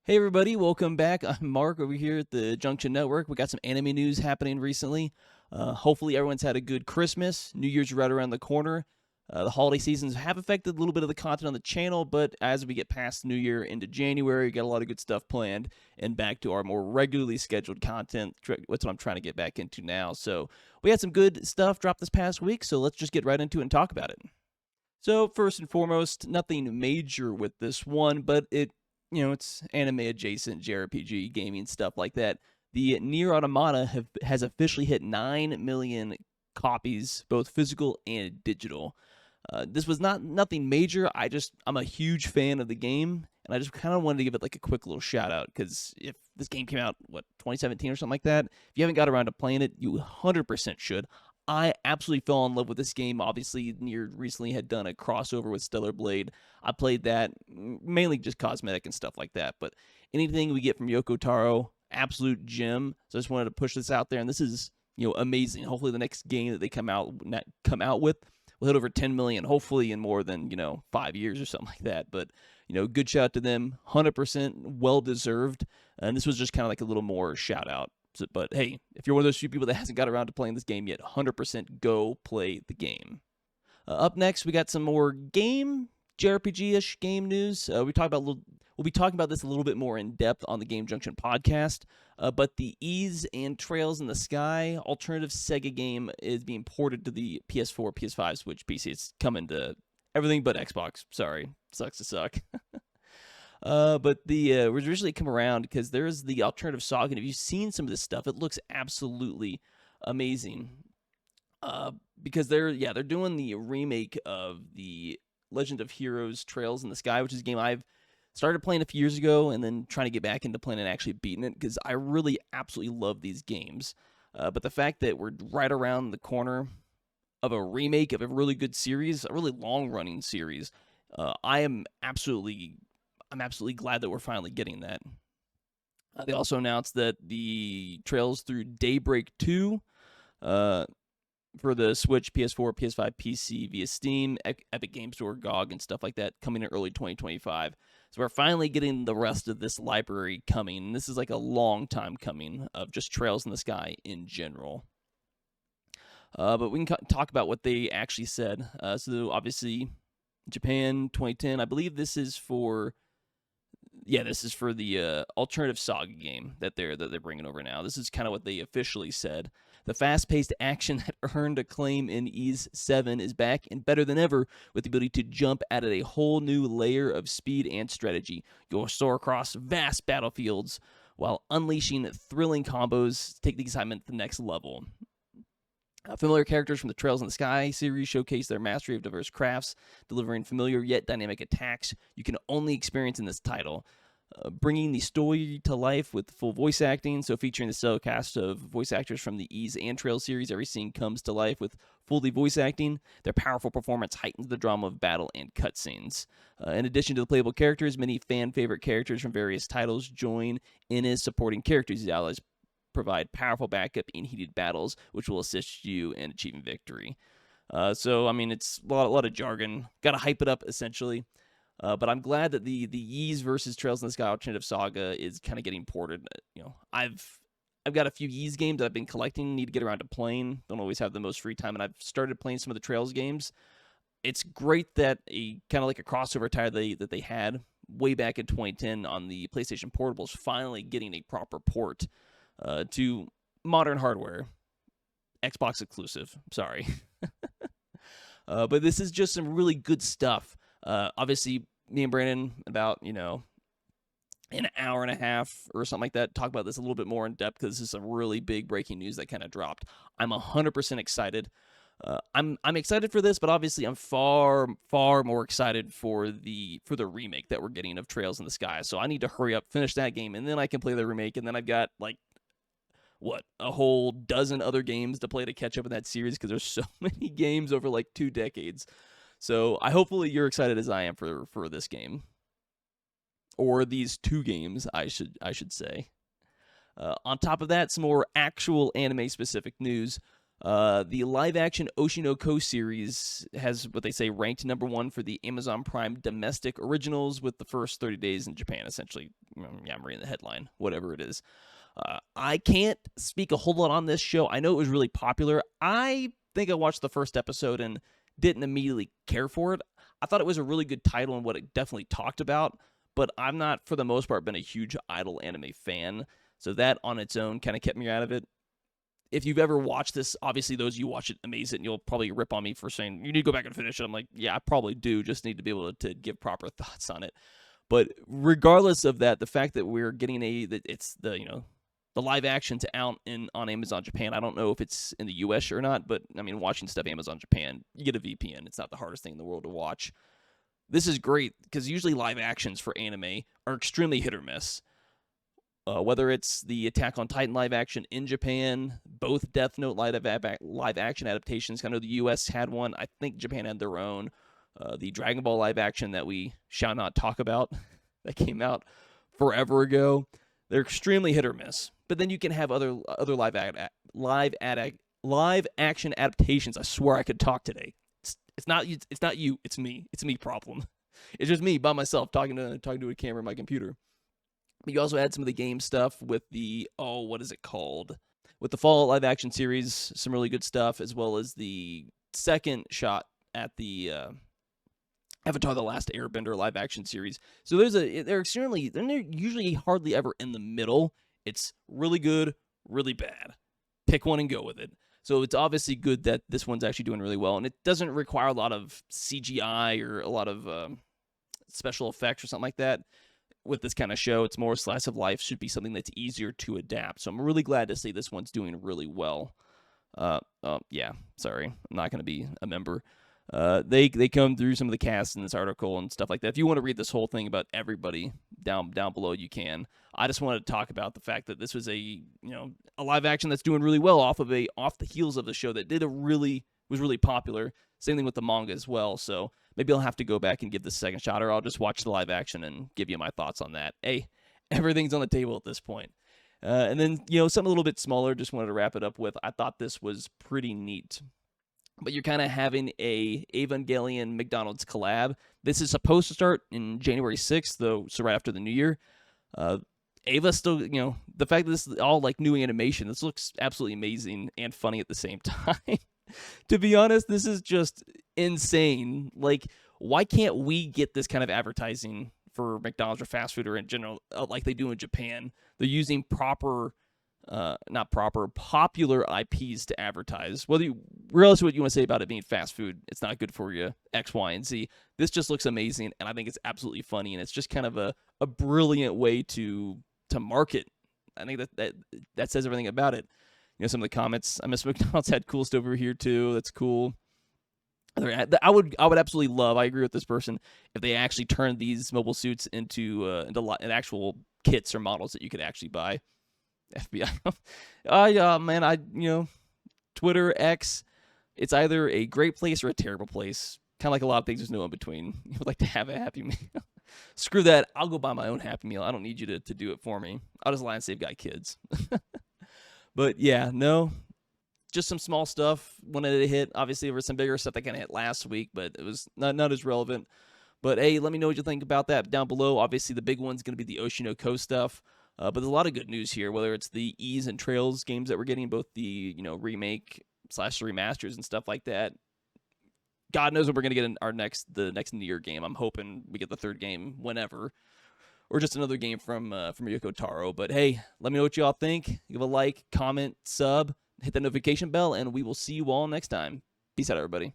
Hey everybody, welcome back. I'm Mark over here at the Junction Network. We got some anime news happening recently. Hopefully everyone's had a good Christmas. New Year's right around the corner. The holiday seasons have affected a little bit of the content on the channel, but as we get past New Year into January, we got a lot of good stuff planned and back to our more regularly scheduled content. That's what I'm trying to get back into now. So we had some good stuff drop this past week, so let's just get right into it and talk about it. So first and foremost, nothing major with this one, but it's anime adjacent, JRPG, gaming, stuff like that. The Nier Automata has officially hit 9 million copies, both physical and digital. This was nothing major. I'm a huge fan of the game, and I just kind of wanted to give it like a quick little shout out because if this game came out 2017 or something like that, if you haven't got around to playing it, you 100% should. I absolutely fell in love with this game. Obviously, Nier recently had done a crossover with Stellar Blade. I played that mainly just cosmetic and stuff like that. But anything we get from Yoko Taro, absolute gem. So I just wanted to push this out there, and this is amazing. Hopefully, the next game that they come out with will hit over 10 million. Hopefully, in more than 5 years or something like that. But good shout out to them. 100% well deserved. And this was just kind of like a little more shout out. But hey, if you're one of those few people that hasn't got around to playing this game yet, 100% go play the game. Up next, we got some more JRPG-ish game news. We'll be talking about this a little bit more in depth on the Game Junction podcast. But the Ys and Trails in the Sky alternative Sega game is being ported to the PS4, PS5, Switch, PC. It's coming to everything but Xbox. Sorry, sucks to suck. But the originally come around because there's the alternative saga, and if you've seen some of this stuff, it looks absolutely amazing. Because they're doing the remake of the Legend of Heroes Trails in the Sky, which is a game I've started playing a few years ago and then trying to get back into playing and actually beating it because I really absolutely love these games. But the fact that we're right around the corner of a remake of a really good series, a really long running series, I'm absolutely glad that we're finally getting that. They also announced that the Trails Through Daybreak 2 for the Switch, PS4, PS5, PC via Steam, Epic Games Store, GOG, and stuff like that coming in early 2025. So we're finally getting the rest of this library coming. This is like a long time coming of just Trails in the Sky in general. But we can talk about what they actually said. So obviously, Japan 2010. I believe this is for the alternative saga game that they're bringing over now. This is kind of what they officially said. The fast-paced action that earned acclaim in Ys 7 is back and better than ever with the ability to jump at a whole new layer of speed and strategy. You'll soar across vast battlefields while unleashing thrilling combos to take the excitement to the next level. Familiar characters from the Trails in the Sky series showcase their mastery of diverse crafts, delivering familiar yet dynamic attacks you can only experience in this title. Bringing the story to life with full voice acting, so featuring the stellar cast of voice actors from the Ys and Trails series, every scene comes to life with fully voice acting. Their powerful performance heightens the drama of battle and cutscenes. In addition to the playable characters, many fan-favorite characters from various titles join in as supporting characters. These allies provide powerful backup in heated battles, which will assist you in achieving victory. It's a lot of jargon. Got to hype it up, essentially. But I'm glad that the Ys versus Trails in the Sky alternative saga is kind of getting ported. I've got a few Ys games that I've been collecting, need to get around to playing. Don't always have the most free time, and I've started playing some of the Trails games. It's great that a kind of like a crossover title that they had way back in 2010 on the PlayStation Portable is finally getting a proper port to modern hardware. Xbox exclusive. Sorry. But this is just some really good stuff. Obviously, me and Brandon, about, an hour and a half or something like that, talk about this a little bit more in depth because this is some really big breaking news that kind of dropped. I'm 100% excited. I'm excited for this, but obviously I'm far more excited for the remake that we're getting of Trails in the Sky. So I need to hurry up, finish that game, and then I can play the remake, and then I've got a whole dozen other games to play to catch up in that series because there's so many games over 2 decades. So hopefully you're excited as I am for this game, or these 2 games, I should say. On top of that, some more actual anime specific news. The live-action Oshi no Ko series has what they say ranked #1 for the Amazon Prime domestic originals with the first 30 days in Japan, essentially. Yeah, I'm reading the headline, whatever it is. I can't speak a whole lot on this show. I know it was really popular. I think I watched the first episode and didn't immediately care for it. I thought it was a really good title and what it definitely talked about, but I'm not, for the most part, been a huge idol anime fan. So that on its own kind of kept me out of it. If you've ever watched this, obviously those of you watch it, amaze it, and you'll probably rip on me for saying, you need to go back and finish it. I'm like, yeah, I probably do. Just need to be able to give proper thoughts on it. But regardless of that, the fact that we're getting it's the live action's out on Amazon Japan. I don't know if it's in the US or not, but I mean, watching stuff Amazon Japan, you get a VPN. It's not the hardest thing in the world to watch. This is great because usually live actions for anime are extremely hit or miss. Whether it's the Attack on Titan live action in Japan, both Death Note live action adaptations. I know the US had one. I think Japan had their own. The Dragon Ball live action that we shall not talk about that came out forever ago. They're extremely hit or miss. But then you can have other live action adaptations. I swear I could talk today. It's not you. It's me. It's me problem. It's just me by myself talking to a camera on my computer. You also had some of the game stuff with the what is it called? With the Fallout live action series, some really good stuff, as well as the second shot at the Avatar: The Last Airbender live action series. So they're usually hardly ever in the middle. It's really good, really bad. Pick one and go with it. So it's obviously good that this one's actually doing really well, and it doesn't require a lot of CGI or a lot of special effects or something like that. With this kind of show, it's more slice of life, should be something that's easier to adapt. So I'm really glad to see this one's doing really well. Yeah, sorry, I'm not going to be a member. They come through some of the cast in this article and stuff like that. If you want to read this whole thing about everybody down below, you can. I just wanted to talk about the fact that this was a live action that's doing really well off the heels of the show that was really popular. Same thing with the manga as well. So maybe I'll have to go back and give this a second shot, or I'll just watch the live action and give you my thoughts on that. Hey, everything's on the table at this point. And then, something a little bit smaller, just wanted to wrap it up with. I thought this was pretty neat. But you're kind of having a Evangelion McDonald's collab. This is supposed to start in January 6th, though, so right after the new year. Ava still, the fact that this is all like new animation, this looks absolutely amazing and funny at the same time. To be honest, this is just insane. Like, why can't we get this kind of advertising for McDonald's or fast food or in general, like they do in Japan? They're using popular IPs to advertise. Regardless of what you want to say about it being fast food, it's not good for you, X, Y, and Z. This just looks amazing, and I think it's absolutely funny, and it's just kind of a brilliant way to market. I think that says everything about it. Some of the comments, I miss McDonald's had cool stuff over here too. That's cool. I would absolutely love, I agree with this person, if they actually turned these mobile suits into actual kits or models that you could actually buy. FBI. Twitter, X, it's either a great place or a terrible place. Kind of like a lot of things, there's no in between. You would like to have a Happy Meal. Screw that. I'll go buy my own Happy Meal. I don't need you to do it for me. I'll just lie and save guy kids. But yeah, no, just some small stuff. Wanted to hit. Obviously, there was some bigger stuff that kind of hit last week, but it was not as relevant. But hey, let me know what you think about that down below. Obviously, the big one's going to be the Oshi no Ko stuff. But there's a lot of good news here, whether it's the Ease and Trails games that we're getting, both the remake / remasters and stuff like that. God knows when we're going to get in the next Nier game. I'm hoping we get the third game whenever, or just another game from Yoko Taro. But hey, let me know what you all think. Give a like, comment, sub, hit the notification bell, and we will see you all next time. Peace out, everybody.